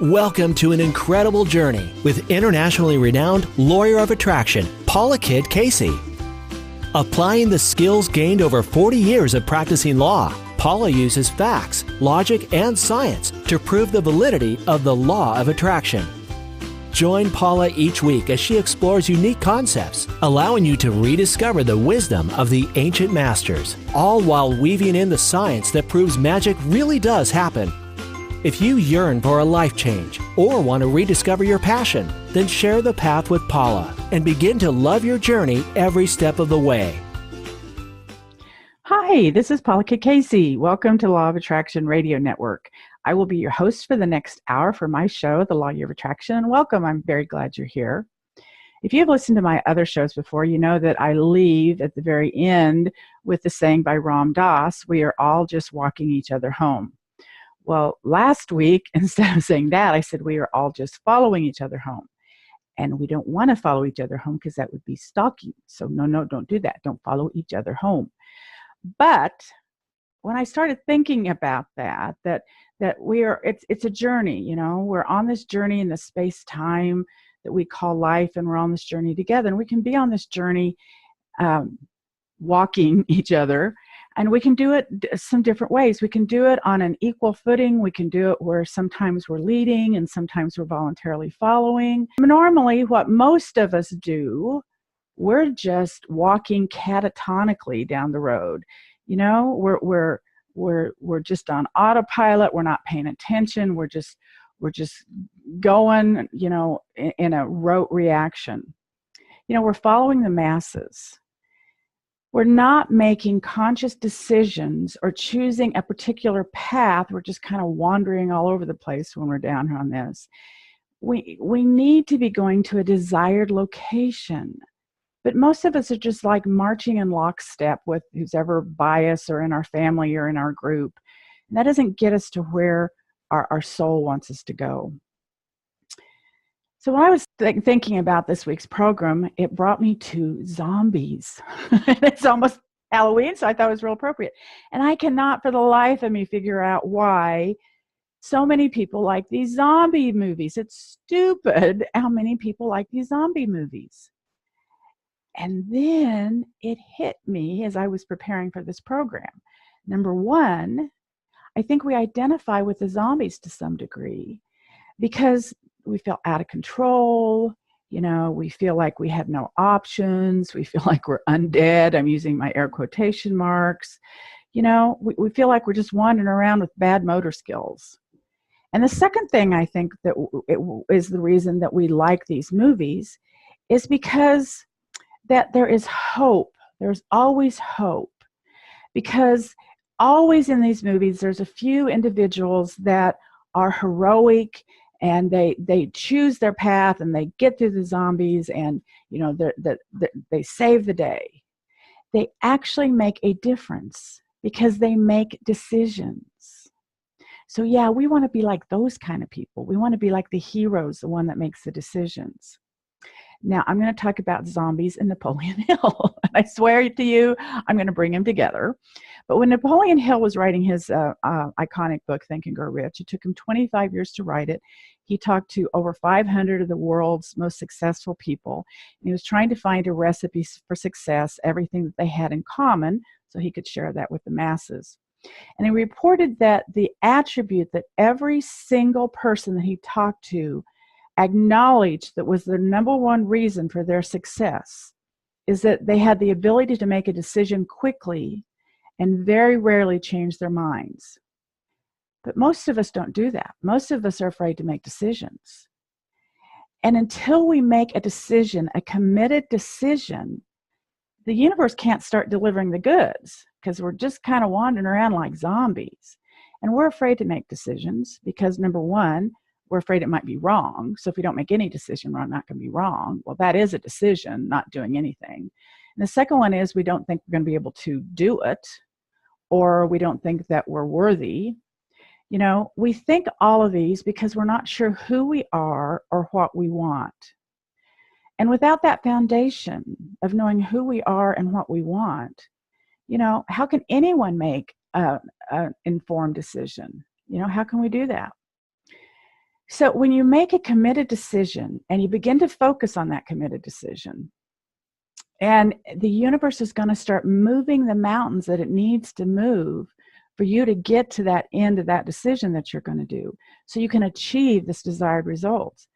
Welcome to an incredible journey with internationally renowned lawyer of attraction, Paula Casey. Applying the skills gained over 40 years of practicing law, Paula uses facts, logic, and science to prove the validity of the law of attraction. Join Paula each week as she explores unique concepts, allowing you to rediscover the wisdom of the ancient masters, all while weaving in the science that proves magic really does happen. If you yearn for a life change or want to rediscover your passion, then share the path with Paula and begin to love your journey every step of the way. Hi, this is Paula Casey. Welcome to Law of Attraction Radio Network. I will be your host for the next hour for my show, The Law of Attraction. And welcome. I'm very glad you're here. If you've listened to my other shows before, you know that I leave at the very end with the saying by Ram Dass, we are all just walking each other home. Well, last week, instead of saying that, I said we are all just following each other home. And we don't want to follow each other home because that would be stalking. So no, don't do that. Don't follow each other home. But when I started thinking about that we are, it's a journey, you know, we're on this journey in the space-time that we call life, and we're on this journey together. And we can be on this journey walking each other. And we can do it some different ways. We can do it on an equal footing. We can do it where sometimes we're leading and sometimes we're voluntarily following. Normally, what most of us do, we're just walking catatonically down the road. You know, we're just on autopilot. We're not paying attention. We're just going, you know, in a rote reaction. You know, we're following the masses. We're not making conscious decisions or choosing a particular path. We're just kind of wandering all over the place when we're down here on this. We need to be going to a desired location. But most of us are just like marching in lockstep with who's ever by us or in our family or in our group. And that doesn't get us to where our soul wants us to go. So when I was thinking about this week's program, it brought me to zombies. It's almost Halloween, so I thought it was real appropriate. And I cannot for the life of me figure out why so many people like these zombie movies. It's stupid how many people like these zombie movies. And then it hit me as I was preparing for this program. Number one, I think we identify with the zombies to some degree because we feel out of control. You know, we feel like we have no options. We feel like we're undead. I'm using my air quotation marks. You know, we feel like we're just wandering around with bad motor skills. And the second thing I think that is the reason that we like these movies is because that there is hope. There's always hope. Because always in these movies, there's a few individuals that are heroic and they choose their path and they get through the zombies and, you know, they save the day. They actually make a difference because they make decisions. So yeah, we want to be like those kind of people. We want to be like the heroes, the one that makes the decisions. Now, I'm going to talk about zombies and Napoleon Hill. I swear to you, I'm going to bring them together. But when Napoleon Hill was writing his iconic book, Think and Grow Rich, it took him 25 years to write it. He talked to over 500 of the world's most successful people. And he was trying to find a recipe for success, everything that they had in common, so he could share that with the masses. And he reported that the attribute that every single person that he talked to acknowledged that was the number one reason for their success is that they had the ability to make a decision quickly and very rarely change their minds. But most of us don't do that. Most of us are afraid to make decisions. And until we make a decision, a committed decision, the universe can't start delivering the goods because we're just kind of wandering around like zombies. And we're afraid to make decisions because, number one, we're afraid it might be wrong. So if we don't make any decision, we're not going to be wrong. Well, that is a decision, not doing anything. And the second one is we don't think we're going to be able to do it, or we don't think that we're worthy. You know, we think all of these because we're not sure who we are or what we want. And without that foundation of knowing who we are and what we want, you know, how can anyone make an informed decision? You know, how can we do that? So when you make a committed decision and you begin to focus on that committed decision, and the universe is going to start moving the mountains that it needs to move for you to get to that end of that decision that you're going to do, so you can achieve this desired result.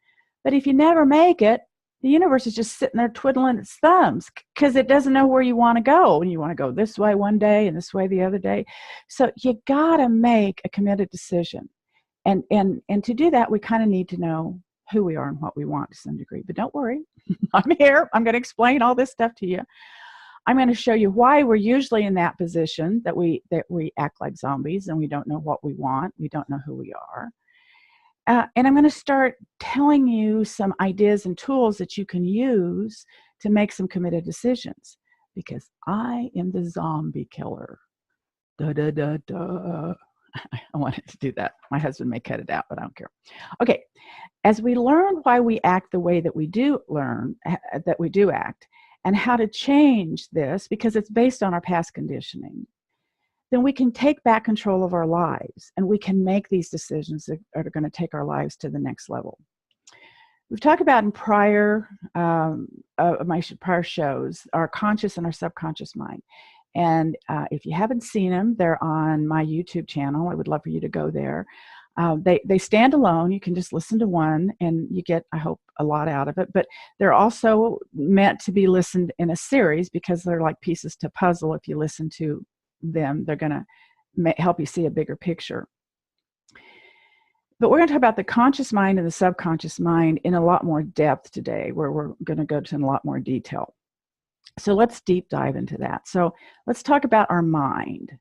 But if you never make it, the universe is just sitting there twiddling its thumbs because it doesn't know where you want to go. And you want to go this way one day and this way the other day. So you got to make a committed decision. And to do that, we kind of need to know who we are and what we want to some degree. But don't worry, I'm here. I'm going to explain all this stuff to you. I'm going to show you why we're usually in that position, that we act like zombies and we don't know what we want. We don't know who we are. And I'm going to start telling you some ideas and tools that you can use to make some committed decisions, because I am the zombie killer. Da, da, da, da. I wanted to do that. My husband may cut it out, but I don't care. Okay. As we learn why we act the way that we do act, and how to change this, because it's based on our past conditioning, then we can take back control of our lives and we can make these decisions that are going to take our lives to the next level. We've talked about in my prior shows, our conscious and our subconscious mind. And if you haven't seen them, they're on my YouTube channel. I would love for you to go there. They stand alone. You can just listen to one and you get, I hope, a lot out of it. But they're also meant to be listened in a series, because they're like pieces to a puzzle. If you listen to them, they're going to help you see a bigger picture. But we're going to talk about the conscious mind and the subconscious mind in a lot more depth today, where we're going to go to in a lot more detail. So let's deep dive into that. So let's talk about our mind.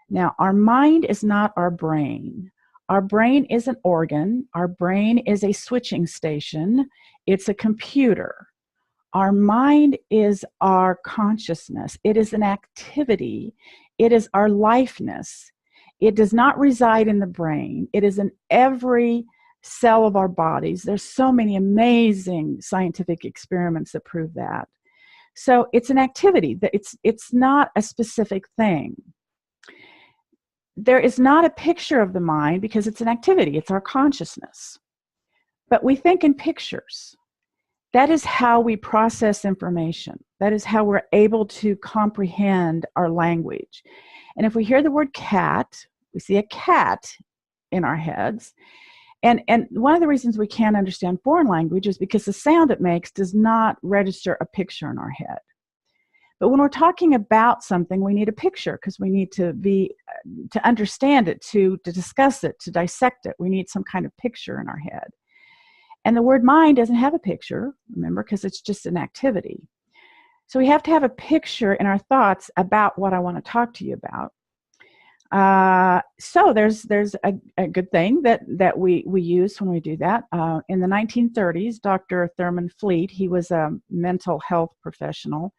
Now, our mind is not our brain. Our brain is an organ. Our brain is a switching station. It's a computer. Our mind is our consciousness. It is an activity. It is our lifeness. It does not reside in the brain. It is in every cell of our bodies. There's so many amazing scientific experiments that prove that. So it's an activity. It's not a specific thing. There is not a picture of the mind because it's an activity. It's our consciousness. But we think in pictures. That is how we process information. That is how we're able to comprehend our language. And if we hear the word cat, we see a cat in our heads. And one of the reasons we can't understand foreign language is because the sound it makes does not register a picture in our head. But when we're talking about something, we need a picture, because we need to understand it, to discuss it, to dissect it. We need some kind of picture in our head. And the word mind doesn't have a picture, remember, because it's just an activity. So we have to have a picture in our thoughts about what I want to talk to you about. So there's a good thing that we use when we do that. In the 1930s, Dr. Thurman Fleet, he was a mental health professional,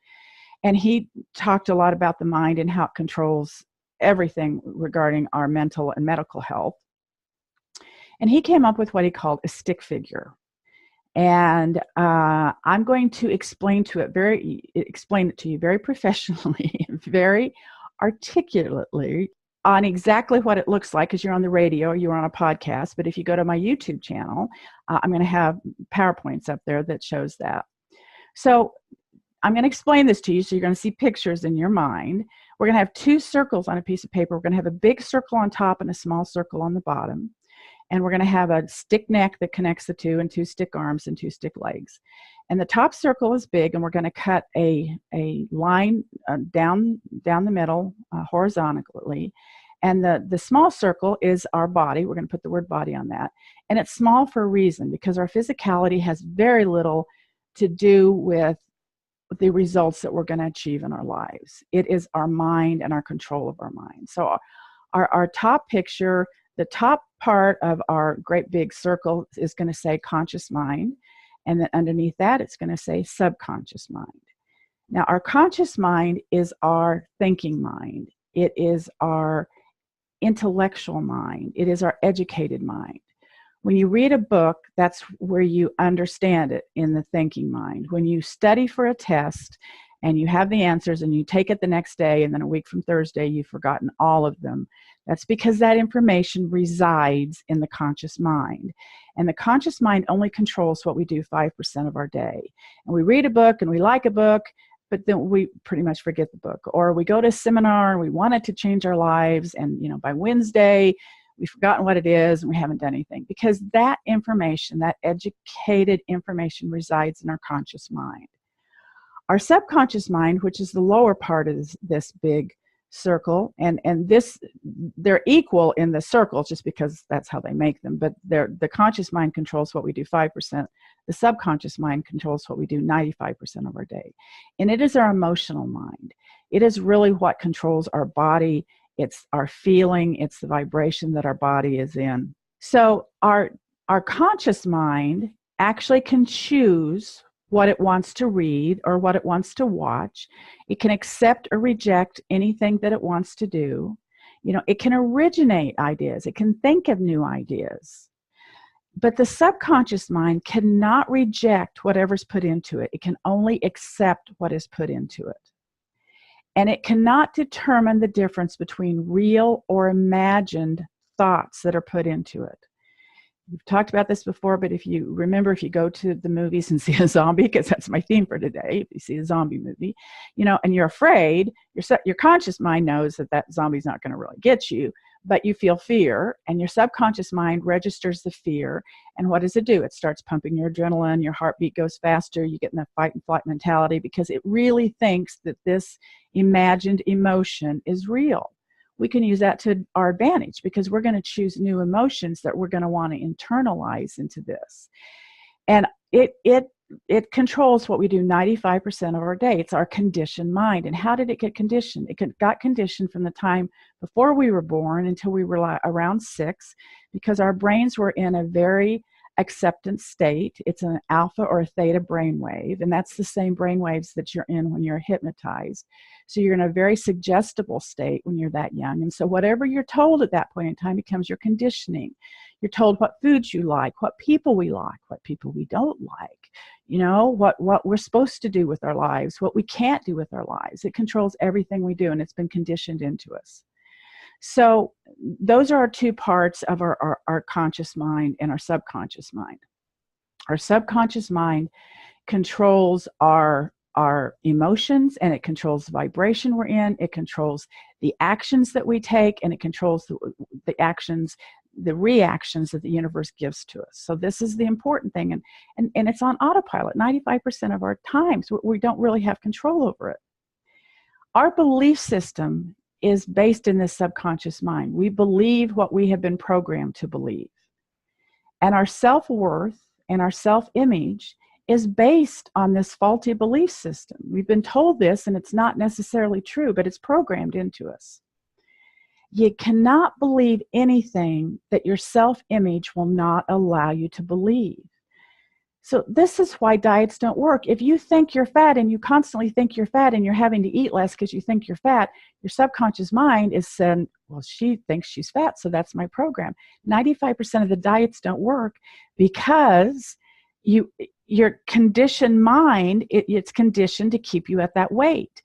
and he talked a lot about the mind and how it controls everything regarding our mental and medical health. And he came up with what he called a stick figure. And I'm going to explain it to you very professionally, very articulately, on exactly what it looks like, because you're on the radio or you're on a podcast. But if you go to my YouTube channel, I'm going to have PowerPoints up there that shows that. So I'm going to explain this to you, so you're going to see pictures in your mind. We're going to have two circles on a piece of paper. We're going to have a big circle on top and a small circle on the bottom. And we're going to have a stick neck that connects the two, and two stick arms and two stick legs. And the top circle is big, and we're going to cut a line down the middle horizontally. And the small circle is our body. We're going to put the word body on that. And it's small for a reason, because our physicality has very little to do with the results that we're going to achieve in our lives. It is our mind and our control of our mind. So our top picture, the top part of our great big circle is going to say conscious mind. And then underneath that, it's going to say subconscious mind. Now, our conscious mind is our thinking mind. It is our intellectual mind. It is our educated mind. When you read a book, that's where you understand it, in the thinking mind. When you study for a test and you have the answers and you take it the next day, and then a week from Thursday, you've forgotten all of them, That's because that information resides in the conscious mind. And the conscious mind only controls what we do 5% of our day. And we read a book and we like a book, but then we pretty much forget the book. Or we go to a seminar and we want it to change our lives, and by Wednesday, we've forgotten what it is and we haven't done anything. Because that information, that educated information, resides in our conscious mind. Our subconscious mind, which is the lower part of this big circle, and this, they're equal in the circle just because that's how they make them, but the conscious mind controls what we do 5%. The subconscious mind controls what we do 95% of our day. And it is our emotional mind. It is really what controls our body. It's our feeling. It's the vibration that our body is in. So our conscious mind actually can choose what it wants to read or what it wants to watch. It can accept or reject anything that it wants to do. It can originate ideas. It can think of new ideas. But the subconscious mind cannot reject whatever's put into it. It can only accept what is put into it. And it cannot determine the difference between real or imagined thoughts that are put into it. We've talked about this before, but if you go to the movies and see a zombie, because that's my theme for today, if you see a zombie movie, and you're afraid, your conscious mind knows that zombie's not going to really get you, but you feel fear, and your subconscious mind registers the fear. And what does it do? It starts pumping your adrenaline, your heartbeat goes faster, you get in a fight and flight mentality because it really thinks that this imagined emotion is real. We can use that to our advantage because we're going to choose new emotions that we're going to want to internalize into this. And it controls what we do 95% of our day. It's our conditioned mind. And how did it get conditioned? It got conditioned from the time before we were born until we were around 6, because our brains were in a very acceptance state. It's an alpha or a theta brainwave, and that's the same brainwaves that you're in when you're hypnotized. So you're in a very suggestible state when you're that young. And so whatever you're told at that point in time becomes your conditioning. You're told what foods you like, what people we like, what people we don't like, what we're supposed to do with our lives, what we can't do with our lives. It controls everything we do, and it's been conditioned into us. So those are our two parts of our conscious mind and our subconscious mind. Our subconscious mind controls our emotions, and it controls the vibration we're in. It controls the actions that we take, and it controls the reactions that the universe gives to us. So this is the important thing. And it's on autopilot 95% of our times. We don't really have control over it. Our belief system is based in this subconscious mind. We believe what we have been programmed to believe. And our self-worth and our self-image is based on this faulty belief system. We've been told this, and it's not necessarily true, but it's programmed into us. You cannot believe anything that your self-image will not allow you to believe. So this is why diets don't work. If you think you're fat and you constantly think you're fat and you're having to eat less because you think you're fat, your subconscious mind is saying, well, she thinks she's fat, so that's my program. 95% of the diets don't work because your conditioned mind, it's conditioned to keep you at that weight.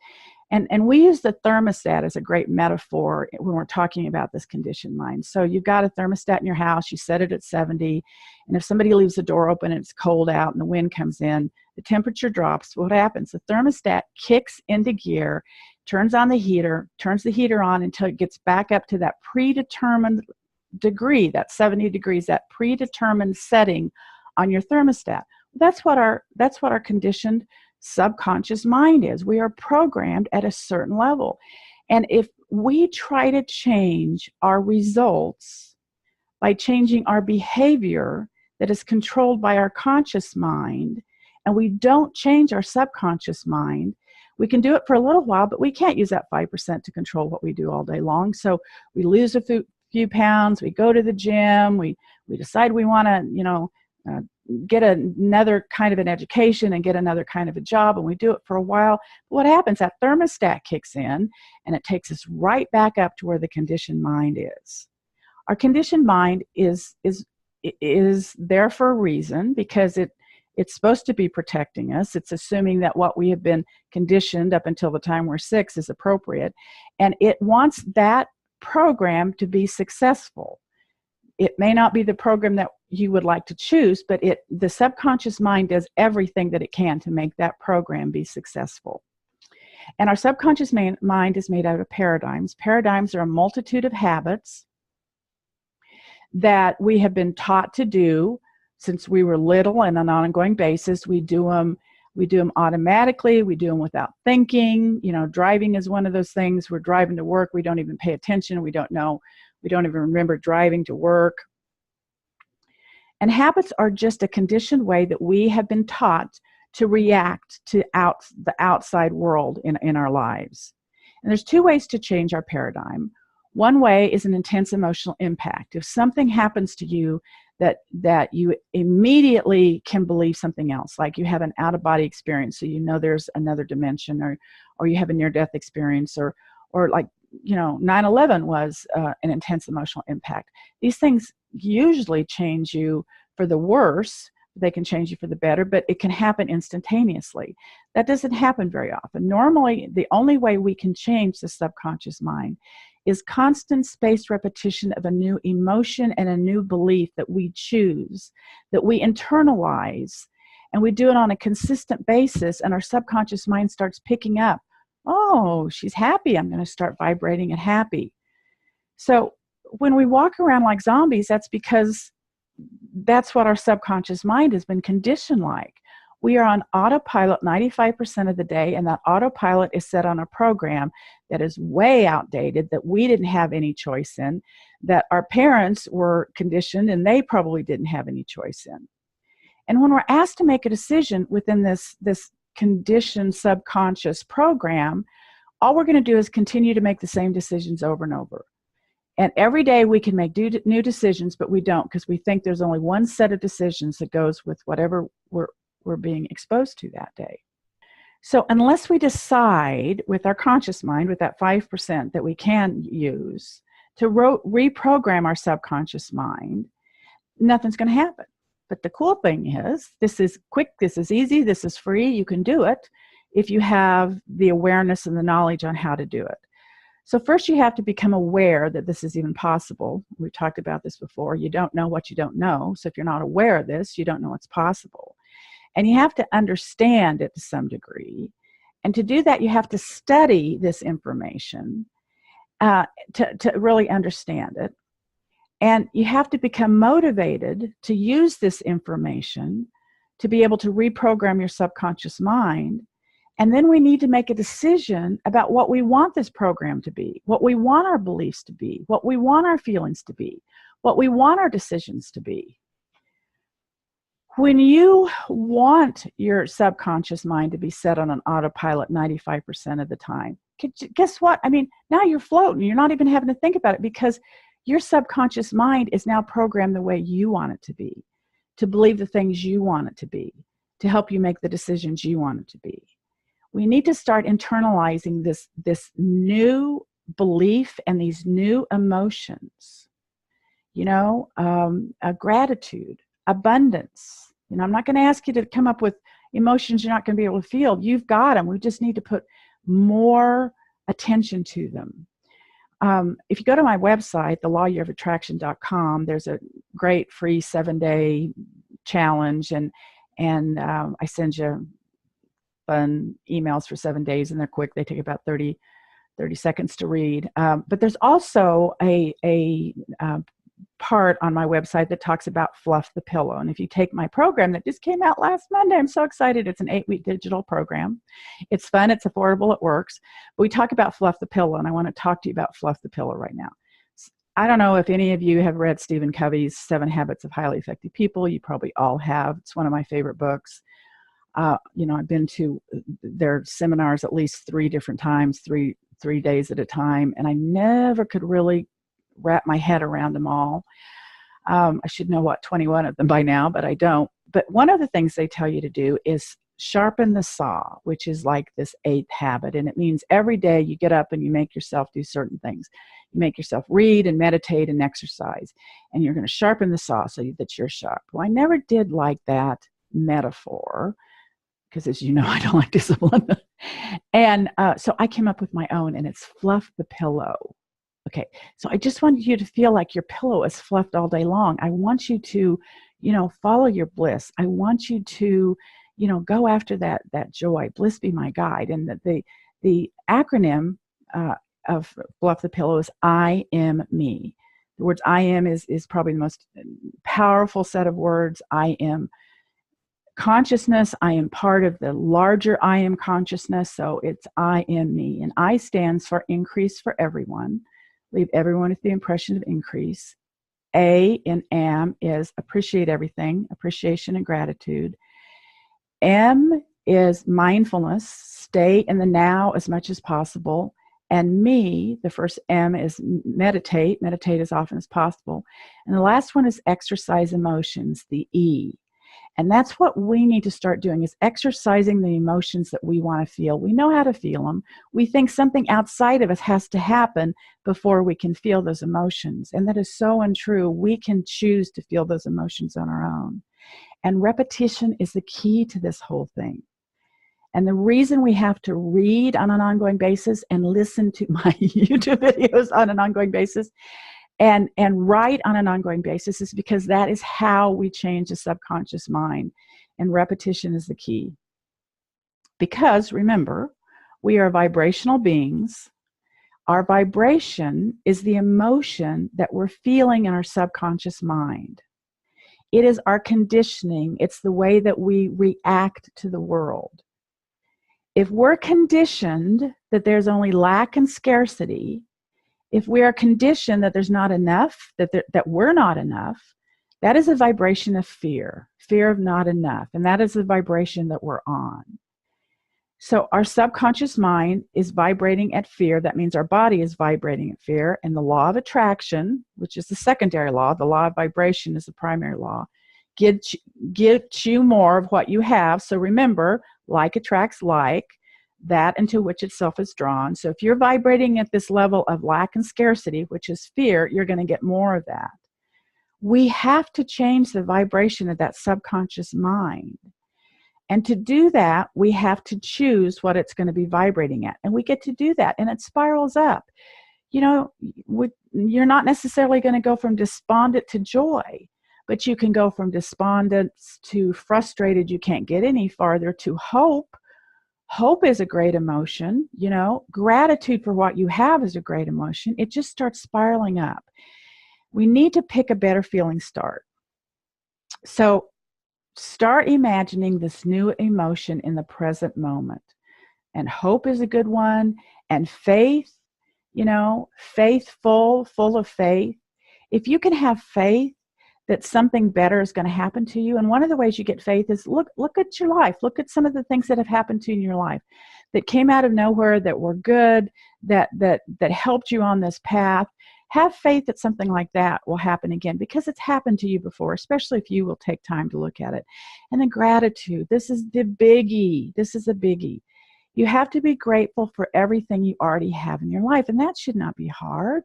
And we use the thermostat as a great metaphor when we're talking about this conditioned mind. So you've got a thermostat in your house, you set it at 70, and if somebody leaves the door open and it's cold out and the wind comes in, the temperature drops. What happens? The thermostat kicks into gear, turns on the heater, turns the heater on until it gets back up to that predetermined degree, that 70 degrees, that predetermined setting on your thermostat. That's what our conditioned subconscious mind is. We are programmed at a certain level. And if we try to change our results by changing our behavior that is controlled by our conscious mind, and we don't change our subconscious mind, we can do it for a little while, but we can't use that 5% to control what we do all day long. So we lose a few pounds, we go to the gym, we decide we want to, get another kind of an education and get another kind of a job, and we do it for a while. What happens? That thermostat kicks in, and it takes us right back up to where the conditioned mind is. Our conditioned mind is there for a reason, because it's supposed to be protecting us. It's assuming that what we have been conditioned up until the time we're 6 is appropriate, and it wants that program to be successful. It may not be the program that you would like to choose, but the subconscious mind does everything that it can to make that program be successful. And our subconscious mind is made out of paradigms. Paradigms are a multitude of habits that we have been taught to do since we were little, and on an ongoing basis. We do them automatically. We do them without thinking. Driving is one of those things. We're driving to work. We don't even pay attention. We don't even remember driving to work. And habits are just a conditioned way that we have been taught to react to the outside world in our lives. And there's two ways to change our paradigm. One way is an intense emotional impact. If something happens to you that you immediately can believe something else, like you have an out-of-body experience, so there's another dimension, or you have a near-death experience, or like 9/11 was an intense emotional impact. These things usually change you for the worse. They can change you for the better, but it can happen instantaneously. That doesn't happen very often. Normally, the only way we can change the subconscious mind is constant spaced repetition of a new emotion and a new belief that we choose, that we internalize, and we do it on a consistent basis, and our subconscious mind starts picking up, oh, she's happy, I'm going to start vibrating at happy. So when we walk around like zombies, that's because that's what our subconscious mind has been conditioned like. We are on autopilot 95% of the day, and that autopilot is set on a program that is way outdated, that we didn't have any choice in, that our parents were conditioned and they probably didn't have any choice in. And when we're asked to make a decision within this conditioned subconscious program, all we're going to do is continue to make the same decisions over and over. And every day we can make new decisions, but we don't, because we think there's only one set of decisions that goes with whatever we're being exposed to that day. So unless we decide with our conscious mind, with that 5% that we can use to reprogram our subconscious mind, nothing's going to happen. But the cool thing is, this is quick, this is easy, this is free, you can do it if you have the awareness and the knowledge on how to do it. So first you have to become aware that this is even possible. We've talked about this before. You don't know what you don't know. So if you're not aware of this, you don't know what's possible. And you have to understand it to some degree. And to do that, you have to study this information to really understand it. And you have to become motivated to use this information to be able to reprogram your subconscious mind. And then we need to make a decision about what we want this program to be, what we want our beliefs to be, what we want our feelings to be, what we want our decisions to be. When you want your subconscious mind to be set on an autopilot 95% of the time, guess what? Now you're floating. You're not even having to think about it, because your subconscious mind is now programmed the way you want it to be, to believe the things you want it to be, to help you make the decisions you want it to be. We need to start internalizing this new belief and these new emotions, gratitude, abundance. I'm not going to ask you to come up with emotions you're not going to be able to feel. You've got them. We just need to put more attention to them. If you go to my website, thelawyearofattraction.com, there's a great free 7-day challenge, and I send you fun emails for 7 days, and they're quick. They take about 30 seconds to read. But there's also a part on my website that talks about Fluff the Pillow. And if you take my program that just came out last Monday, I'm so excited. It's an 8-week digital program. It's fun. It's affordable. It works. But we talk about Fluff the Pillow, and I want to talk to you about Fluff the Pillow right now. I don't know if any of you have read Stephen Covey's 7 Habits of Highly Effective People. You probably all have. It's one of my favorite books. I've been to their seminars at least 3 different times, three days at a time, and I never could really wrap my head around them all. I should know 21 of them by now, but I don't. But one of the things they tell you to do is sharpen the saw, which is like this 8th habit. And it means every day you get up and you make yourself do certain things. You make yourself read and meditate and exercise, and you're going to sharpen the saw so that you're sharp. Well, I never did like that metaphor, because as you know, I don't like discipline. And so I came up with my own, and it's Fluff the Pillow. Okay, so I just want you to feel like your pillow is fluffed all day long. I want you to, follow your bliss. I want you to, go after that joy. Bliss be my guide. And the acronym of Fluff the Pillow is I am me. The words I am is probably the most powerful set of words. I am consciousness. I am part of the larger I am consciousness. So it's I am me. And I stands for increase for everyone. Leave everyone with the impression of increase. A in am is appreciate everything, appreciation and gratitude. M is mindfulness, stay in the now as much as possible. And me, the first M is meditate as often as possible. And the last one is exercise emotions, the E. And that's what we need to start doing, is exercising the emotions that we want to feel. We know how to feel them. We think something outside of us has to happen before we can feel those emotions. And that is so untrue. We can choose to feel those emotions on our own. And repetition is the key to this whole thing. And the reason we have to read on an ongoing basis and listen to my YouTube videos on an ongoing basis and write on an ongoing basis is because that is how we change the subconscious mind. And repetition is the key. Because remember, we are vibrational beings. Our vibration is the emotion that we're feeling in our subconscious mind. It is our conditioning. It's the way that we react to the world. If we're conditioned that there's only lack and scarcity, if we are conditioned that there's not enough, that we're not enough, that is a vibration of fear of not enough. And that is the vibration that we're on. So our subconscious mind is vibrating at fear. That means our body is vibrating at fear. And the law of attraction, which is the secondary law, the law of vibration is the primary law, gives you more of what you have. So remember, like attracts like, that into which itself is drawn. So if you're vibrating at this level of lack and scarcity, which is fear, you're going to get more of that. We have to change the vibration of that subconscious mind. And to do that, we have to choose what it's going to be vibrating at. And we get to do that, and it spirals up. You're not necessarily going to go from despondent to joy, but you can go from despondent to frustrated, you can't get any farther, to hope. Hope is a great emotion. Gratitude for what you have is a great emotion. It just starts spiraling up. We need to pick a better feeling start. So start imagining this new emotion in the present moment. And hope is a good one. And faith, faithful, full of faith. If you can have faith that something better is going to happen to you. And one of the ways you get faith is look at your life. Look at some of the things that have happened to you in your life that came out of nowhere, that were good, that helped you on this path. Have faith that something like that will happen again, because it's happened to you before, especially if you will take time to look at it. And then gratitude. This is the biggie. This is a biggie. You have to be grateful for everything you already have in your life. And that should not be hard.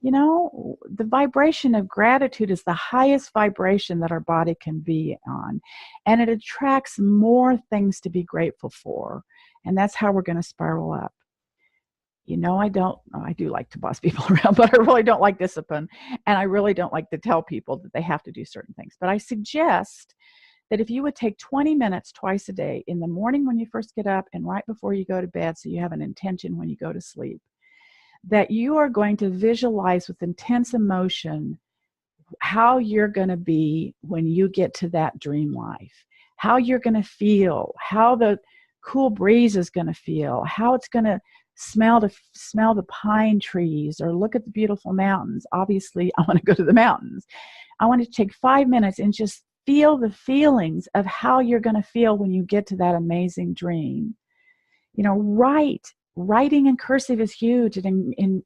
The vibration of gratitude is the highest vibration that our body can be on. And it attracts more things to be grateful for. And that's how we're going to spiral up. I do like to boss people around, but I really don't like discipline. And I really don't like to tell people that they have to do certain things. But I suggest that if you would take 20 minutes twice a day, in the morning when you first get up and right before you go to bed, so you have an intention when you go to sleep, that you are going to visualize with intense emotion how you're going to be when you get to that dream life, how you're going to feel, how the cool breeze is going to feel, how it's going to smell the pine trees, or look at the beautiful mountains. Obviously, I want to go to the mountains. I want to take 5 minutes and just feel the feelings of how you're going to feel when you get to that amazing dream. Writing in cursive is huge. It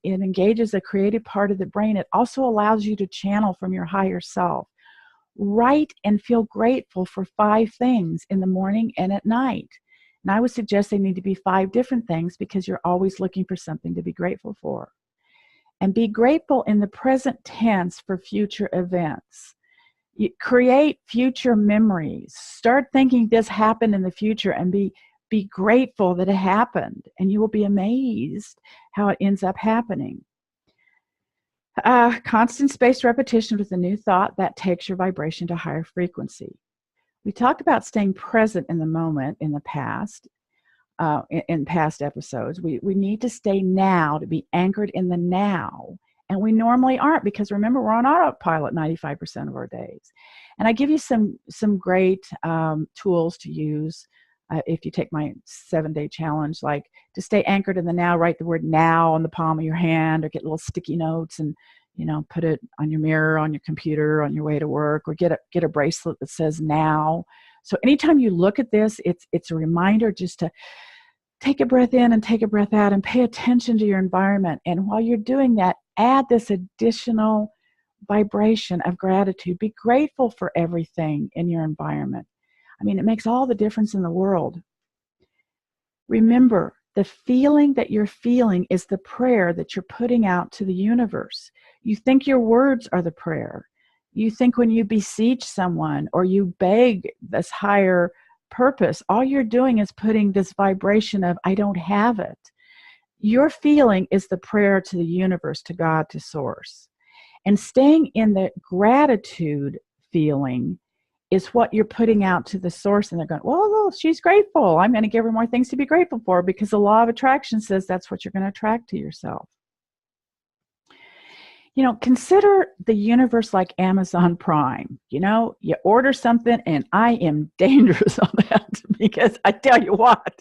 engages a creative part of the brain. It also allows you to channel from your higher self. Write and feel grateful for 5 things in the morning and at night. And I would suggest they need to be 5 different things, because you're always looking for something to be grateful for. And be grateful in the present tense for future events. You create future memories. Start thinking this happened in the future, and be grateful that it happened, and you will be amazed how it ends up happening. Constant spaced repetition with a new thought that takes your vibration to higher frequency. We talked about staying present in the moment in the past, in past episodes. We need to stay now, to be anchored in the now. And we normally aren't, because remember, we're on autopilot 95% of our days. And I give you some great tools to use if you take my 7-day challenge, like to stay anchored in the now. Write the word now on the palm of your hand, or get little sticky notes and put it on your mirror, on your computer, on your way to work, or get a bracelet that says now. So anytime you look at this, it's a reminder just to take a breath in and take a breath out and pay attention to your environment. And while you're doing that, add this additional vibration of gratitude. Be grateful for everything in your environment. I mean, it makes all the difference in the world. Remember, the feeling that you're feeling is the prayer that you're putting out to the universe. You think your words are the prayer. You think when you beseech someone or you beg this higher purpose, all you're doing is putting this vibration of, I don't have it. Your feeling is the prayer to the universe, to God, to source. And staying in the gratitude feeling is what you're putting out to the source. And they're going, well, she's grateful. I'm going to give her more things to be grateful for, because the law of attraction says that's what you're going to attract to yourself. Consider the universe like Amazon Prime. You order something, and I am dangerous on that, because I tell you what,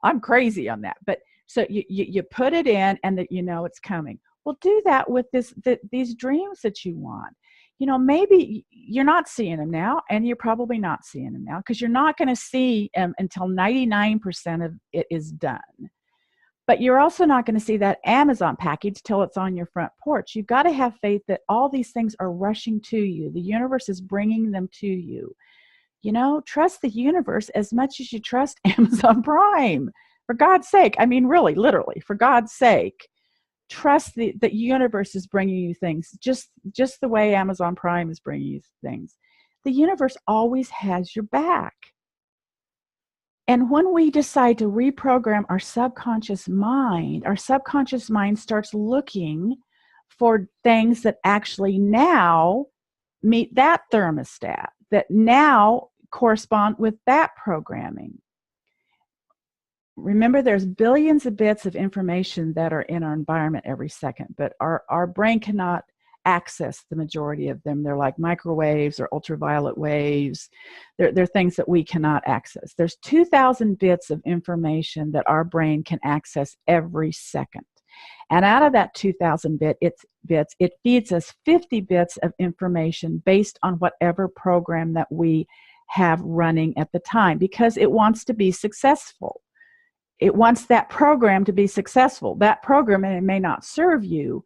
I'm crazy on that. But so you put it in, and that it's coming. Well, do that with these dreams that you want. Maybe you're not seeing them now, and you're probably not seeing them now, because you're not going to see them until 99% of it is done. But you're also not going to see that Amazon package till it's on your front porch. You've got to have faith that all these things are rushing to you. The universe is bringing them to you. Trust the universe as much as you trust Amazon Prime. For God's sake. I mean, really, literally, for God's sake. Trust the universe is bringing you things just the way Amazon Prime is bringing you things. The universe always has your back. And when we decide to reprogram our subconscious mind starts looking for things that actually now meet that thermostat, that now correspond with that programming. Remember, there's billions of bits of information that are in our environment every second, but our brain cannot access the majority of them. They're like microwaves or ultraviolet waves. They're things that we cannot access. There's 2,000 bits of information that our brain can access every second. And out of that 2,000 bits, it feeds us 50 bits of information based on whatever program that we have running at the time, because it wants to be successful. It wants that program to be successful. That program, and it may not serve you,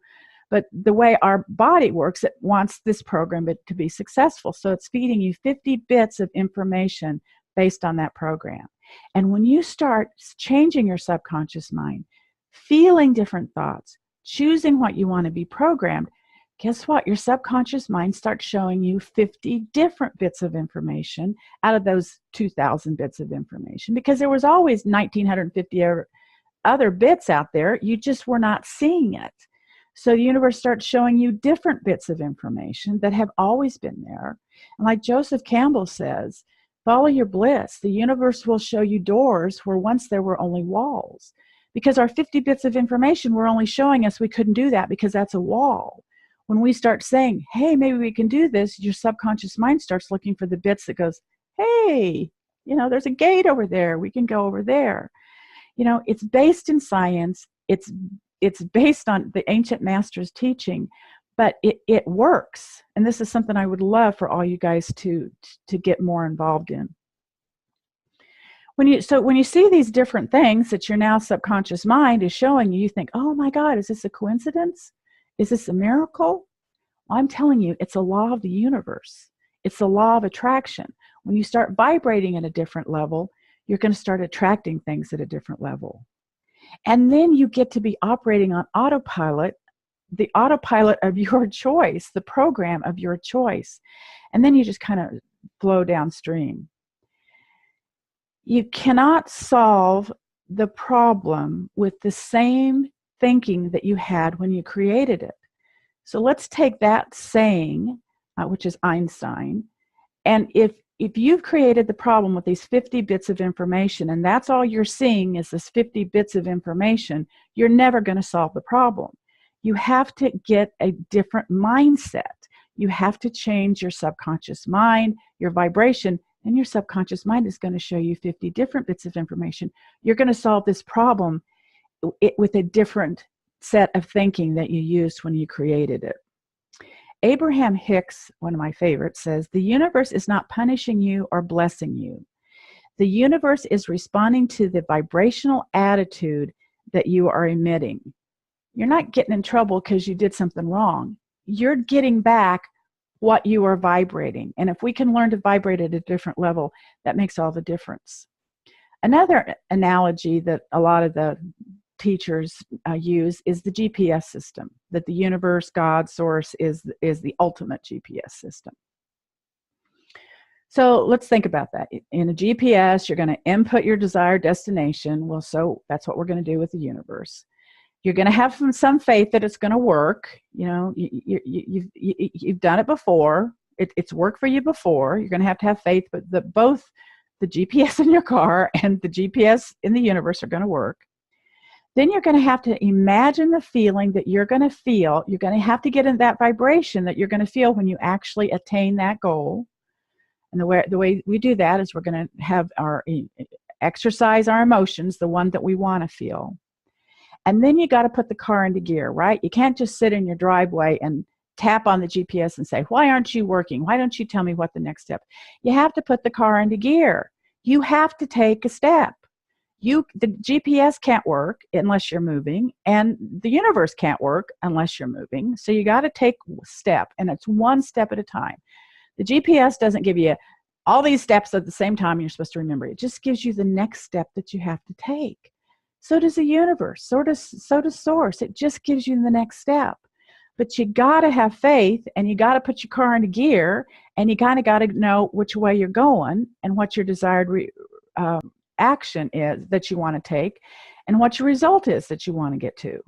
but the way our body works, it wants this program to be successful. So it's feeding you 50 bits of information based on that program. And when you start changing your subconscious mind, feeling different thoughts, choosing what you want to be programmed, guess what? Your subconscious mind starts showing you 50 different bits of information out of those 2,000 bits of information, because there was always 1,950 other bits out there. You just were not seeing it. So the universe starts showing you different bits of information that have always been there. And like Joseph Campbell says, follow your bliss. The universe will show you doors where once there were only walls. Because our 50 bits of information were only showing us we couldn't do that because that's a wall. When we start saying, hey, maybe we can do this, your subconscious mind starts looking for the bits that goes, hey, there's a gate over there. We can go over there. It's based in science. It's based on the ancient masters' teaching, but it works. And this is something I would love for all you guys to get more involved in. When you see these different things that your now subconscious mind is showing you, you think, oh my God, is this a coincidence? Is this a miracle? Well, I'm telling you, it's a law of the universe. It's the law of attraction. When you start vibrating at a different level, you're going to start attracting things at a different level. And then you get to be operating on autopilot, the autopilot of your choice, the program of your choice. And then you just kind of flow downstream. You cannot solve the problem with the same thinking that you had when you created it. So let's take that saying, which is Einstein, and if you've created the problem with these 50 bits of information, and that's all you're seeing is this 50 bits of information, you're never going to solve the problem. You have to get a different mindset. You have to change your subconscious mind, your vibration, and your subconscious mind is going to show you 50 different bits of information. You're going to solve this problem with a different set of thinking that you used when you created it. Abraham Hicks, one of my favorites, says, "The universe is not punishing you or blessing you. The universe is responding to the vibrational attitude that you are emitting." You're not getting in trouble because you did something wrong. You're getting back what you are vibrating. And if we can learn to vibrate at a different level, that makes all the difference. Another analogy that a lot of the teachers use is the GPS system, that the universe, God, source is the ultimate GPS system. So let's think about that. In a GPS, you're going to input your desired destination. Well, so that's what we're going to do with the universe. You're going to have some faith that it's going to work. You know, you've done it before. It's worked for you before. You're going to have faith, but both the GPS in your car and the GPS in the universe are going to work. Then you're going to imagine the feeling that you're going to feel. You're going to have to get in that vibration that you're going to feel when you actually attain that goal. And the way we do that is we're going to have our exercise our emotions, the one that we want to feel. And then you got to put the car into gear, right? You can't just sit in your driveway and tap on the GPS and say, "Why aren't you working? Why don't you tell me what the next step?" You have to put the car into gear. You have to take a step. The GPS can't work unless you're moving, and the universe can't work unless you're moving. So you got to take a step, and it's one step at a time. The GPS doesn't give you all these steps at the same time you're supposed to remember. It just gives you the next step that you have to take. So does the universe. So does source. It just gives you the next step. But you got to have faith, and you got to put your car into gear, and you kind of got to know which way you're going and what your desired action is that you want to take and what your result is that you want to get to.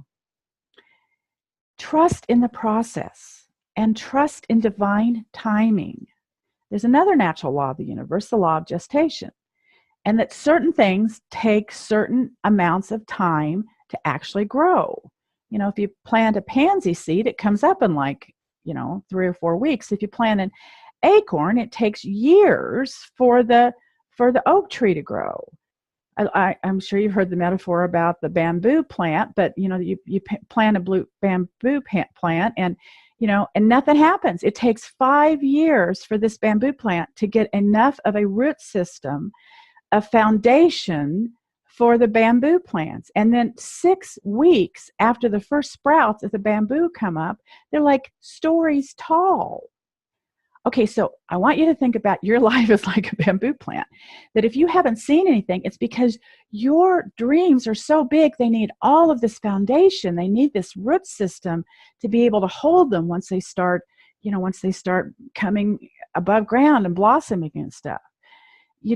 Trust in the process and trust in divine timing. There's another natural law of the universe, the law of gestation, and that certain things take certain amounts of time to actually grow. You know, if you plant a pansy seed, it comes up in 3 or 4 weeks. If you plant an acorn, it takes years for the oak tree to grow. I'm sure you've heard the metaphor about the bamboo plant, but you plant a bamboo plant and nothing happens. It takes 5 years for this bamboo plant to get enough of a root system, a foundation for the bamboo plants. And then 6 weeks after the first sprouts of the bamboo come up, they're like stories tall. Okay, so I want you to think about your life as like a bamboo plant. That if you haven't seen anything, it's because your dreams are so big, they need all of this foundation. They need this root system to be able to hold them once they start coming above ground and blossoming and stuff. We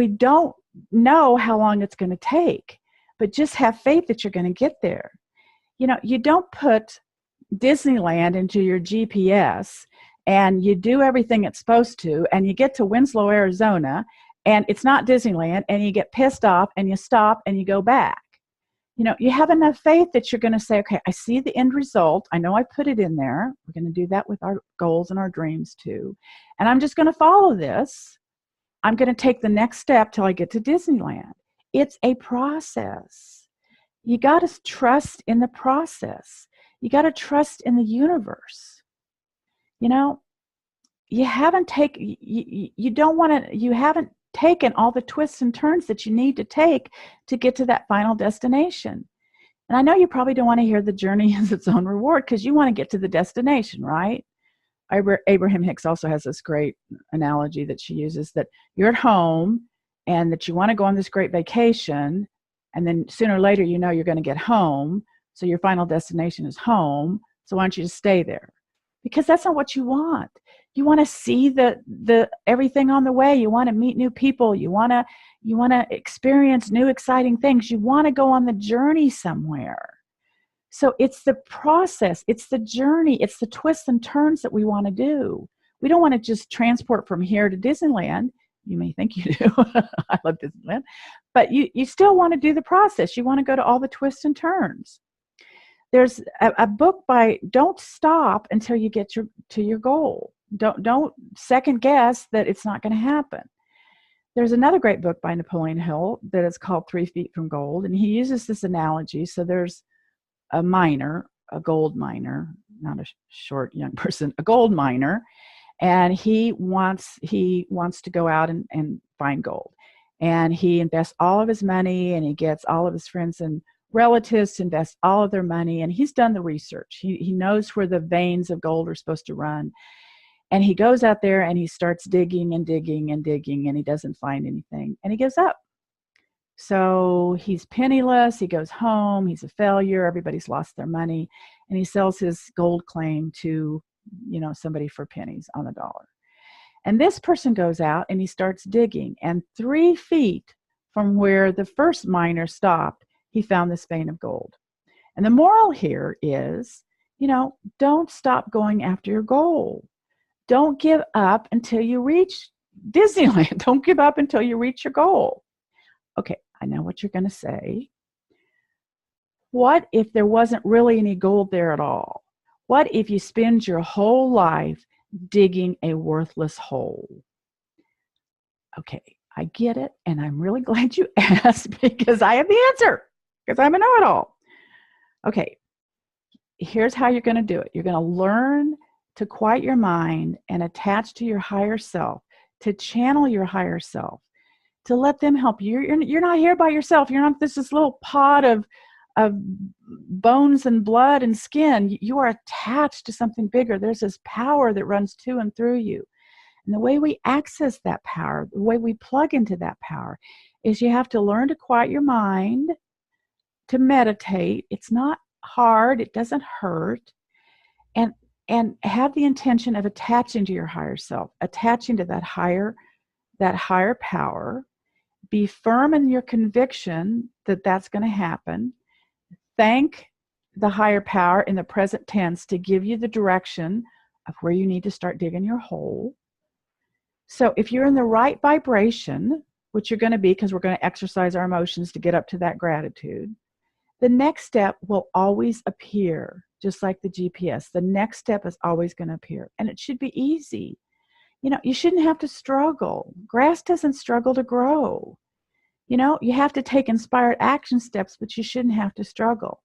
don't know how long it's going to take, but just have faith that you're going to get there. You don't put Disneyland into your GPS and you do everything it's supposed to, and you get to Winslow, Arizona, and it's not Disneyland, and you get pissed off and you stop and you go back. You have enough faith that you're going to say, okay, I see the end result. I know I put it in there. We're going to do that with our goals and our dreams too. And I'm just going to follow this. I'm going to take the next step till I get to Disneyland. It's a process. You got to trust in the process. You got to trust in the universe. You haven't taken all the twists and turns that you need to take to get to that final destination. And I know you probably don't want to hear the journey is its own reward, because you want to get to the destination, right? Abraham Hicks also has this great analogy that she uses, that you're at home and that you want to go on this great vacation, and then sooner or later you're going to get home, so your final destination is home, so why don't you just stay there? because that's not what you want. You want to see the everything on the way. You want to meet new people. You want to experience new exciting things. You want to go on the journey somewhere. So it's the process, it's the journey, it's the twists and turns that we want to do. We don't want to just transport from here to Disneyland. You may think you do. I love Disneyland. But you still want to do the process. You want to go to all the twists and turns. There's a book by Don't Stop Until You Get to your goal. Don't second guess that it's not going to happen. There's another great book by Napoleon Hill that is called 3 Feet from Gold. And he uses this analogy. So there's a miner, a gold miner, not a short young person, a gold miner, and he wants to go out and find gold. And he invests all of his money, and he gets all of his friends and relatives to invest all of their money, and he's done the research. He knows where the veins of gold are supposed to run. And he goes out there and he starts digging and digging and digging, and he doesn't find anything, and he gives up. So he's penniless, he goes home, he's a failure, everybody's lost their money, and he sells his gold claim to, somebody for pennies on the dollar. And this person goes out and he starts digging, and 3 feet from where the first miner stopped, he found this vein of gold. And the moral here is, don't stop going after your goal. Don't give up until you reach Disneyland. Don't give up until you reach your goal. Okay, I know what you're going to say. What if there wasn't really any gold there at all? What if you spend your whole life digging a worthless hole? Okay, I get it, and I'm really glad you asked, because I have the answer, because I'm a know-it-all. Okay, here's how you're going to do it. You're going to learn to quiet your mind and attach to your higher self, to channel your higher self, to let them help you. You're not here by yourself. You're not this little pod of bones and blood and skin. You are attached to something bigger. There's this power that runs to and through you. And the way we access that power, the way we plug into that power, is you have to learn to quiet your mind, to meditate. It's not hard. It doesn't hurt. And have the intention of attaching to your higher self, attaching to that higher power. Be firm in your conviction that that's going to happen. Thank the higher power in the present tense to give you the direction of where you need to start digging your hole. So if you're in the right vibration, which you're going to be, because we're going to exercise our emotions to get up to that gratitude, the next step will always appear, just like the GPS. The next step is always going to appear, and it should be easy. You shouldn't have to struggle. Grass doesn't struggle to grow. You have to take inspired action steps, but you shouldn't have to struggle.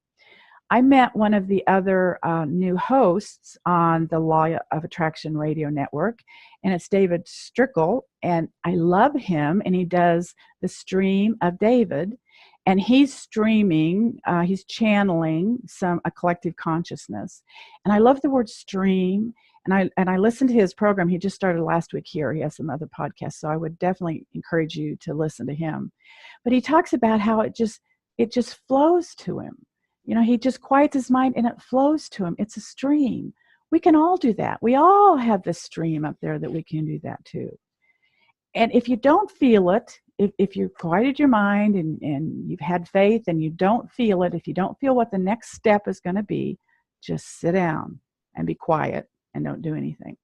I met one of the other new hosts on the Law of Attraction radio network, and it's David Strickle, and I love him, and he does the Stream of David, and he's streaming, he's channeling a collective consciousness. And I love the word stream, and I listened to his program. He just started last week here. He has some other podcasts, so I would definitely encourage you to listen to him. But he talks about how it just flows to him. He just quiets his mind and it flows to him. It's a stream. We can all do that. We all have this stream up there that we can do that too. And if you don't feel it, if you've quieted your mind and you've had faith and you don't feel it, if you don't feel what the next step is going to be, just sit down and be quiet and don't do anything.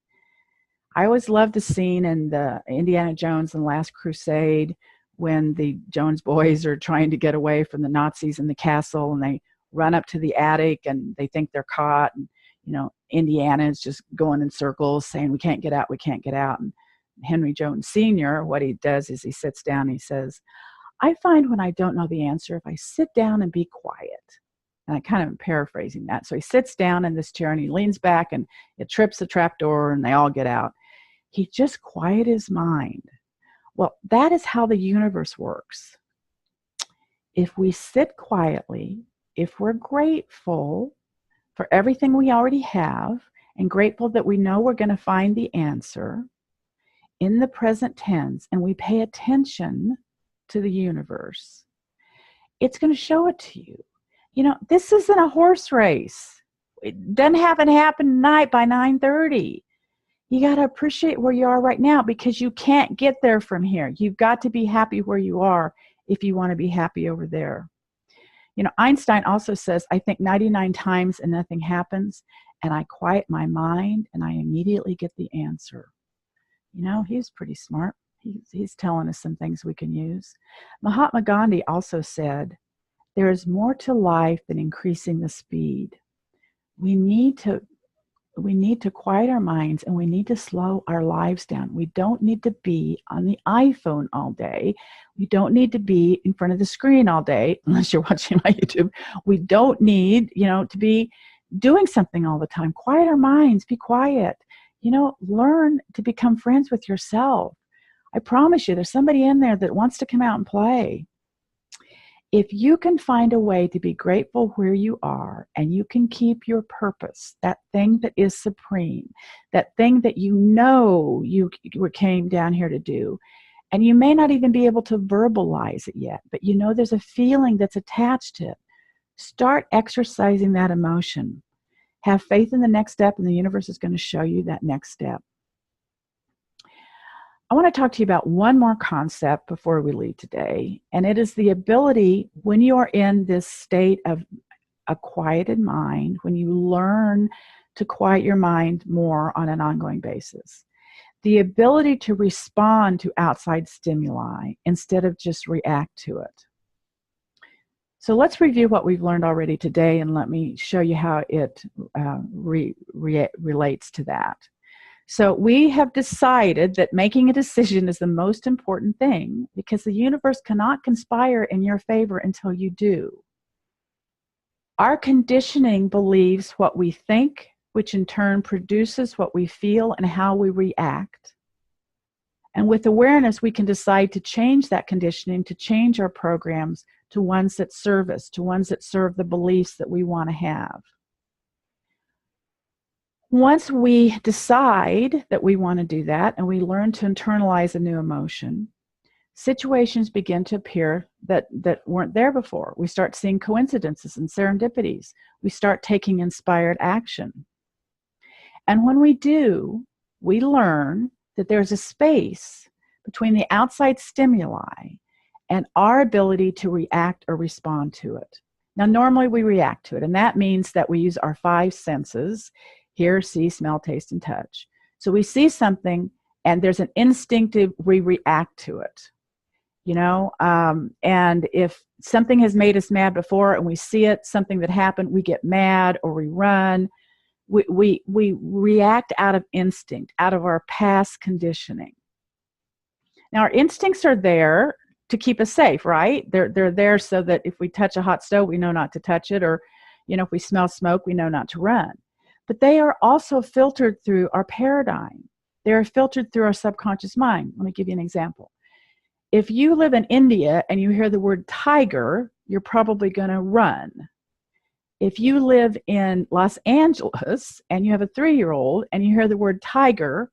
I always loved the scene in the Indiana Jones and the Last Crusade when the Jones boys are trying to get away from the Nazis in the castle, and they run up to the attic and they think they're caught. And, Indiana is just going in circles saying, we can't get out, we can't get out. And Henry Jones Sr., what he does is he sits down and he says, I find when I don't know the answer, if I sit down and be quiet. And I kind of am paraphrasing that. So he sits down in this chair and he leans back and it trips the trapdoor and they all get out. He just quieted his mind. Well, that is how the universe works. If we sit quietly, if we're grateful for everything we already have and grateful that we know we're going to find the answer in the present tense, and we pay attention to the universe, it's going to show it to you. This isn't a horse race. It doesn't have to happen tonight by 9:30. You got to appreciate where you are right now, because you can't get there from here. You've got to be happy where you are if you want to be happy over there. You know, Einstein also says, I think 99 times and nothing happens, and I quiet my mind and I immediately get the answer. You know, he's pretty smart. He's telling us some things we can use. Mahatma Gandhi also said, there is more to life than increasing the speed. We need to quiet our minds, and we need to slow our lives down. We don't need to be on the iPhone all day. We don't need to be in front of the screen all day, unless you're watching my YouTube. We don't need, to be doing something all the time. Quiet our minds, be quiet. Learn to become friends with yourself. I promise you, there's somebody in there that wants to come out and play. If you can find a way to be grateful where you are, and you can keep your purpose, that thing that is supreme, that thing that you came down here to do, and you may not even be able to verbalize it yet, but there's a feeling that's attached to it, start exercising that emotion. Have faith in the next step, and the universe is going to show you that next step. I want to talk to you about one more concept before we leave today, and it is the ability, when you are in this state of a quieted mind, when you learn to quiet your mind more on an ongoing basis, the ability to respond to outside stimuli instead of just react to it. So let's review what we've learned already today, and let me show you how it relates to that. So we have decided that making a decision is the most important thing, because the universe cannot conspire in your favor until you do. Our conditioning believes what we think, which in turn produces what we feel and how we react. And with awareness, we can decide to change that conditioning, to change our programs to ones that serve us, to ones that serve the beliefs that we want to have. Once we decide that we want to do that, and we learn to internalize a new emotion, situations begin to appear that weren't there before. We start seeing coincidences and serendipities. We start taking inspired action. And when we do, we learn that there's a space between the outside stimuli and our ability to react or respond to it. Now, normally we react to it, and that means that we use our 5 senses: hear, see, smell, taste, and touch. So we see something, and there's an instinctive, we react to it. And if something has made us mad before and we see it, something that happened, we get mad or we run. We react out of instinct, out of our past conditioning. Now, our instincts are there to keep us safe, right? They're there so that if we touch a hot stove, we know not to touch it, or if we smell smoke, we know not to run. But they are also filtered through our paradigm. They are filtered through our subconscious mind. Let me give you an example. If you live in India and you hear the word tiger, you're probably going to run. If you live in Los Angeles and you have a 3-year-old and you hear the word tiger,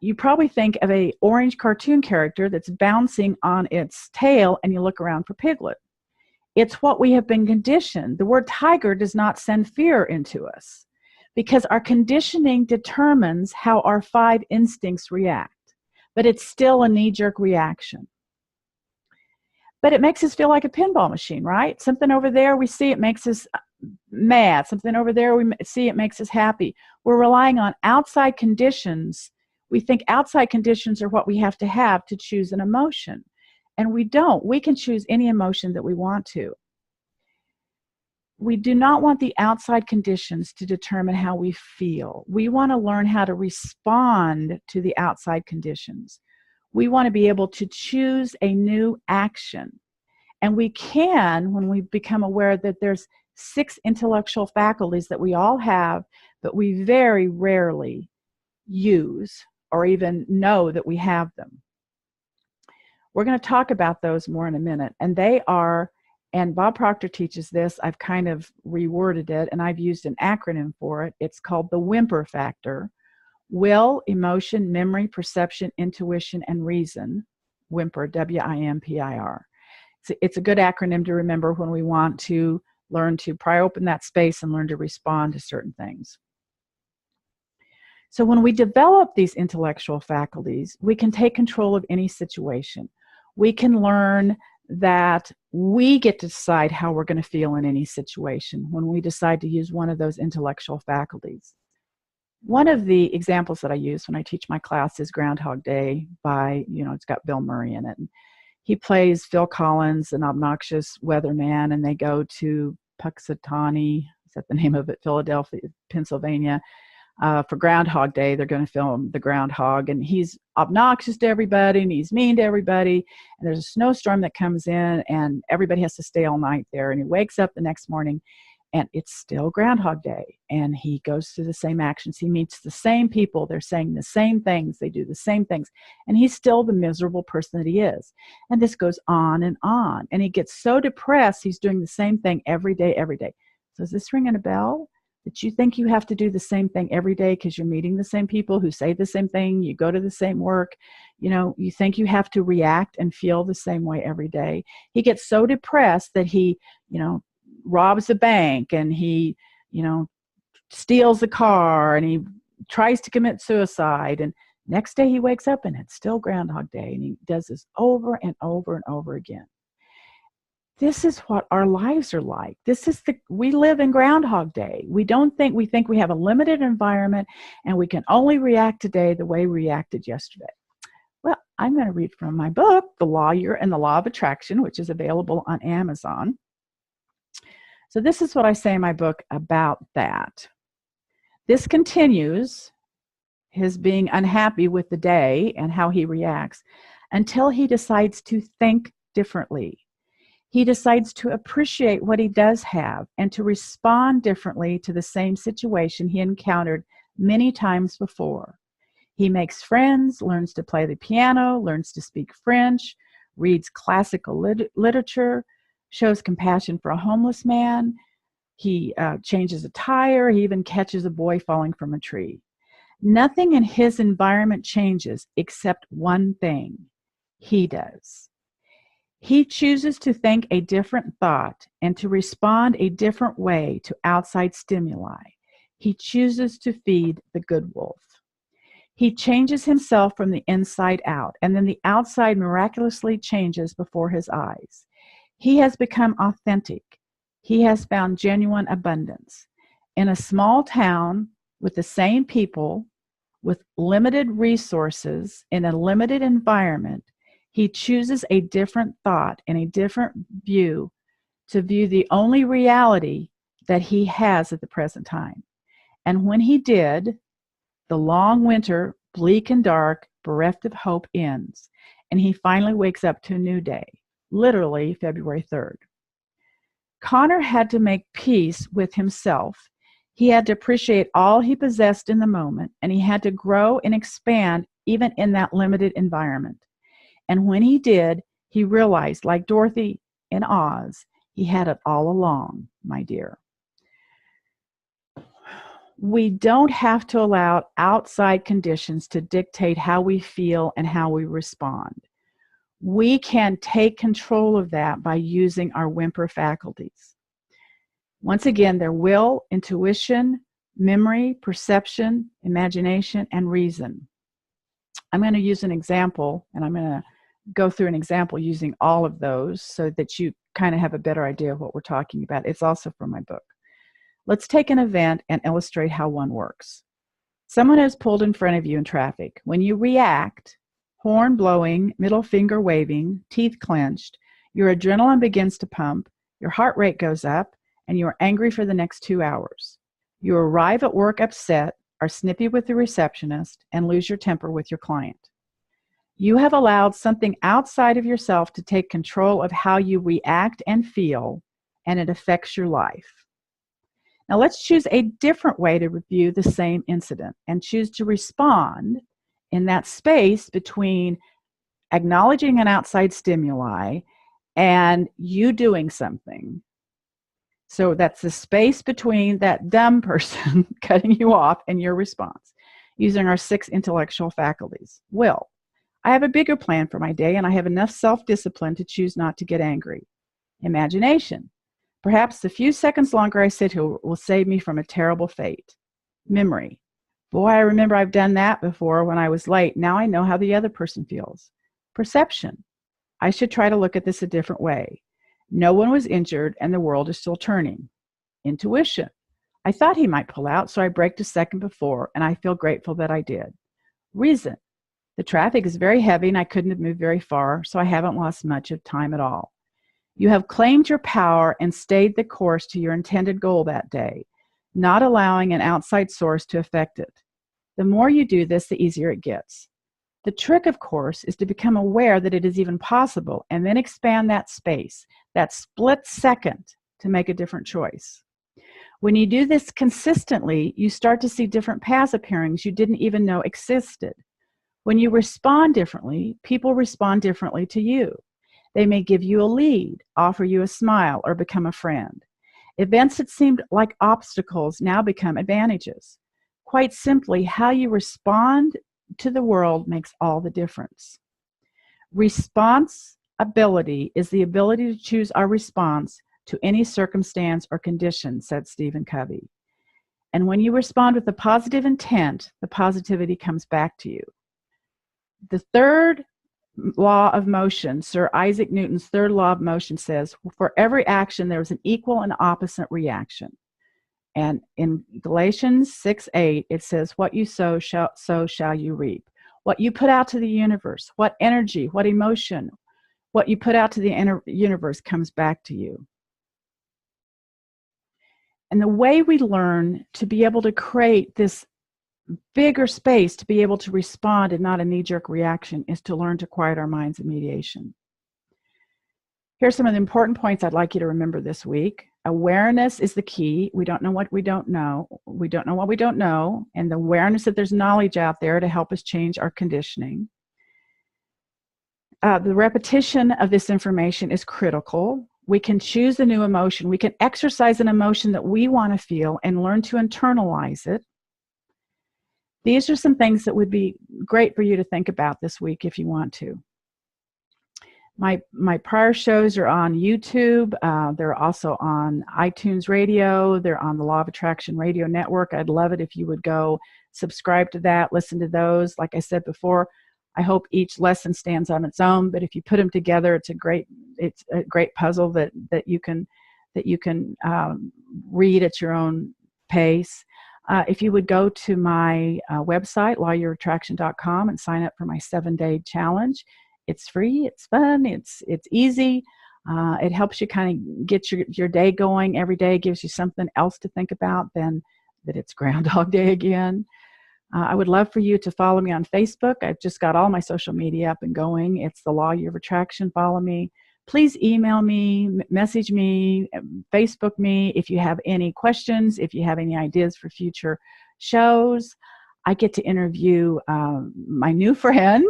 you probably think of an orange cartoon character that's bouncing on its tail, and you look around for Piglet. It's what we have been conditioned. The word tiger does not send fear into us, because our conditioning determines how our 5 instincts react. But it's still a knee-jerk reaction. But it makes us feel like a pinball machine, right? Something over there we see, it makes us mad. Something over there we see, it makes us happy. We're relying on outside conditions. We think outside conditions are what we have to choose an emotion. And we don't. We can choose any emotion that we want to. We do not want the outside conditions to determine how we feel. We want to learn how to respond to the outside conditions. We want to be able to choose a new action. And we can, when we become aware that there's 6 intellectual faculties that we all have, but we very rarely use or even know that we have them. We're going to talk about those more in a minute. And they are, and Bob Proctor teaches this, I've kind of reworded it, and I've used an acronym for it. It's called the WIMPER factor: will, emotion, memory, perception, intuition, and reason. WIMPER, W-I-M-P-I-R. It's a good acronym to remember when we want to learn to pry open that space and learn to respond to certain things. So when we develop these intellectual faculties, we can take control of any situation. We can learn that we get to decide how we're going to feel in any situation when we decide to use one of those intellectual faculties. One of the examples that I use when I teach my class is Groundhog Day by, it's got Bill Murray in it. And he plays Phil Collins, an obnoxious weatherman, and they go to Puxatawny, is that the name of it, Philadelphia, Pennsylvania, for Groundhog Day. They're going to film the groundhog, and he's obnoxious to everybody, and he's mean to everybody, and there's a snowstorm that comes in, and everybody has to stay all night there, and he wakes up the next morning, and it's still Groundhog Day, and he goes through the same actions. He meets the same people. They're saying the same things. They do the same things, and he's still the miserable person that he is, and this goes on, and he gets so depressed, he's doing the same thing every day, every day. So is this ringing a bell? That you think you have to do the same thing every day because you're meeting the same people who say the same thing, you go to the same work, you think you have to react and feel the same way every day. He gets so depressed that he, robs a bank, and he, steals a car, and he tries to commit suicide, and next day he wakes up and it's still Groundhog Day, and he does this over and over and over again. This is what our lives are like. We live in Groundhog Day. We think we have a limited environment and we can only react today the way we reacted yesterday. Well, I'm going to read from my book, The Lawyer and the Law of Attraction, which is available on Amazon. So this is what I say in my book about that. This continues his being unhappy with the day and how he reacts until he decides to think differently. He decides to appreciate what he does have and to respond differently to the same situation he encountered many times before. He makes friends, learns to play the piano, learns to speak French, reads classical literature, shows compassion for a homeless man. He changes a tire. He even catches a boy falling from a tree. Nothing in his environment changes except one thing. He does. He chooses to think a different thought and to respond a different way to outside stimuli. He chooses to feed the good wolf. He changes himself from the inside out, and then the outside miraculously changes before his eyes. He has become authentic. He has found genuine abundance. In a small town with the same people, with limited resources, in a limited environment, he chooses a different thought and a different view to view the only reality that he has at the present time. And when he did, the long winter, bleak and dark, bereft of hope, ends, and he finally wakes up to a new day, literally February 3rd. Connor had to make peace with himself. He had to appreciate all he possessed in the moment, and he had to grow and expand even in that limited environment. And when he did, he realized, like Dorothy in Oz, he had it all along, my dear. We don't have to allow outside conditions to dictate how we feel and how we respond. We can take control of that by using our whimper faculties. Once again, their will, intuition, memory, perception, imagination, and reason. I'm going to use an example, and I'm going to go through an example using all of those so that you kind of have a better idea of what we're talking about. It's also from my book. Let's take an event and illustrate how one works. Someone is pulled in front of you in traffic. When you react, horn blowing, middle finger waving, teeth clenched, your adrenaline begins to pump, your heart rate goes up, and you are angry for the next 2 hours. You arrive at work upset, are snippy with the receptionist, and lose your temper with your client. You have allowed something outside of yourself to take control of how you react and feel, and it affects your life. Now let's choose a different way to review the same incident and choose to respond in that space between acknowledging an outside stimuli and you doing something. So that's the space between that dumb person cutting you off and your response, using our 6 intellectual faculties. Will, I have a bigger plan for my day and I have enough self-discipline to choose not to get angry. Imagination, Perhaps the few seconds longer I sit here will save me from a terrible fate. Memory. Boy, I remember I've done that before when I was late. Now I know how the other person feels. Perception. I should try to look at this a different way. No one was injured and the world is still turning. Intuition. I thought he might pull out, so I braked a second before, and I feel grateful that I did. Reason. The traffic is very heavy and I couldn't have moved very far, so I haven't lost much of time at all. You have claimed your power and stayed the course to your intended goal that day, not allowing an outside source to affect it. The more you do this, the easier it gets. The trick, of course, is to become aware that it is even possible and then expand that space, that split second, to make a different choice. When you do this consistently, you start to see different paths appearing you didn't even know existed. When you respond differently, people respond differently to you. They may give you a lead, offer you a smile, or become a friend. Events that seemed like obstacles now become advantages. Quite simply, how you respond to the world makes all the difference. Responsibility is the ability to choose our response to any circumstance or condition, said Stephen Covey. And when you respond with a positive intent, the positivity comes back to you. The third law of motion, Sir Isaac Newton's third law of motion, says, for every action there is an equal and opposite reaction. And in Galatians 6:8, it says, what you sow, so shall you reap. What you put out to the universe, what energy, what emotion, what you put out to the universe comes back to you. And the way we learn to be able to create this bigger space to be able to respond and not a knee-jerk reaction is to learn to quiet our minds in mediation. Here's some of the important points I'd like you to remember this week. Awareness is the key. We don't know what we don't know. We don't know what we don't know. And the awareness that there's knowledge out there to help us change our conditioning. The repetition of this information is critical. We can choose a new emotion. We can exercise an emotion that we want to feel and learn to internalize it. These are some things that would be great for you to think about this week if you want to. My prior shows are on YouTube. They're also on iTunes Radio. They're on the Law of Attraction Radio Network. I'd love it if you would go subscribe to that, listen to those. Like I said before, I hope each lesson stands on its own, but if you put them together, it's a great puzzle that you can read at your own pace. If you would go to my website, lawyorattraction.com, and sign up for my 7-day challenge. It's free, it's fun, it's easy. It helps you kind of get your day going. Every day gives you something else to think about than that it's Groundhog Day again. I would love for you to follow me on Facebook. I've just got all my social media up and going. It's the Law of Attraction. Follow me. Please email me, message me, Facebook me if you have any questions, if you have any ideas for future shows. I get to interview my new friend,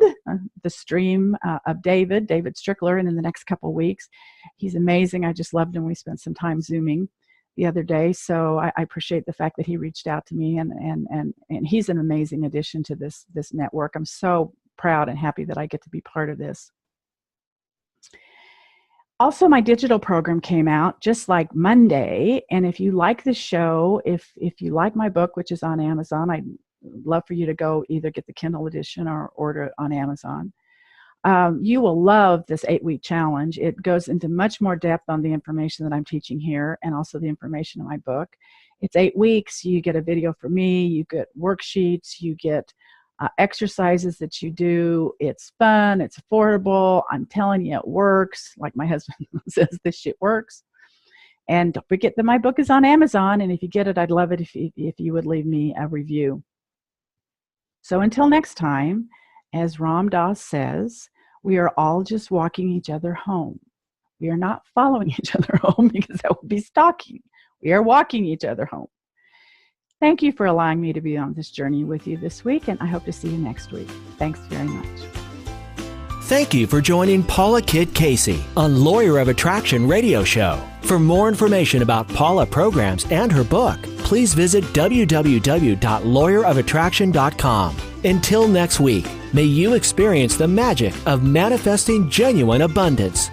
the stream of David Strickler, and in the next couple of weeks. He's amazing. I just loved him. We spent some time Zooming the other day, so I appreciate the fact that he reached out to me, and he's an amazing addition to this network. I'm so proud and happy that I get to be part of this. Also, my digital program came out just like Monday, and if you like the show, if you like my book, which is on Amazon, I'd love for you to go either get the Kindle edition or order it on Amazon. You will love this 8-week challenge. It goes into much more depth on the information that I'm teaching here and also the information in my book. It's 8 weeks. You get a video from me. You get worksheets. You get exercises that you do. It's fun. It's affordable. I'm telling you, it works. Like my husband says, this shit works. And don't forget that my book is on Amazon. And if you get it, I'd love it if you would leave me a review. So until next time, as Ram Dass says, we are all just walking each other home. We are not following each other home because that would be stalking. We are walking each other home. Thank you for allowing me to be on this journey with you this week, and I hope to see you next week. Thanks very much. Thank you for joining Paula Kidd Casey on Lawyer of Attraction radio show. For more information about Paula programs and her book, please visit www.lawyerofattraction.com. Until next week, may you experience the magic of manifesting genuine abundance.